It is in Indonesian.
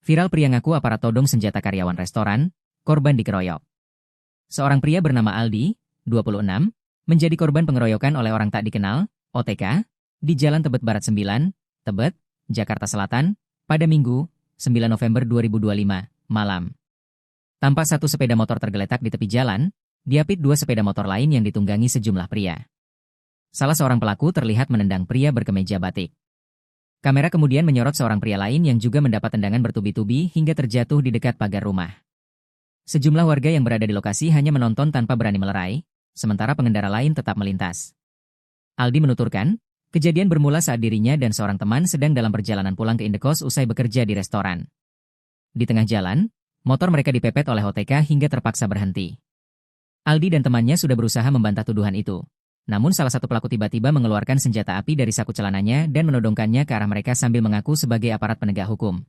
Viral pria ngaku aparat todong senjata karyawan restoran, korban dikeroyok. Seorang pria bernama Aldi, 26, menjadi korban pengeroyokan oleh orang tak dikenal, OTK, di Jalan Tebet Barat 9, Tebet, Jakarta Selatan, pada Minggu, 9 November 2025, malam. Tampak satu sepeda motor tergeletak di tepi jalan, diapit dua sepeda motor lain yang ditunggangi sejumlah pria. Salah seorang pelaku terlihat menendang pria berkemeja batik. Kamera kemudian menyorot seorang pria lain yang juga mendapat tendangan bertubi-tubi hingga terjatuh di dekat pagar rumah. Sejumlah warga yang berada di lokasi hanya menonton tanpa berani melerai, sementara pengendara lain tetap melintas. Aldi menuturkan, kejadian bermula saat dirinya dan seorang teman sedang dalam perjalanan pulang ke indekos usai bekerja di restoran. Di tengah jalan, motor mereka dipepet oleh OTK hingga terpaksa berhenti. Aldi dan temannya sudah berusaha membantah tuduhan itu. Namun salah satu pelaku tiba-tiba mengeluarkan senjata api dari saku celananya dan menodongkannya ke arah mereka sambil mengaku sebagai aparat penegak hukum.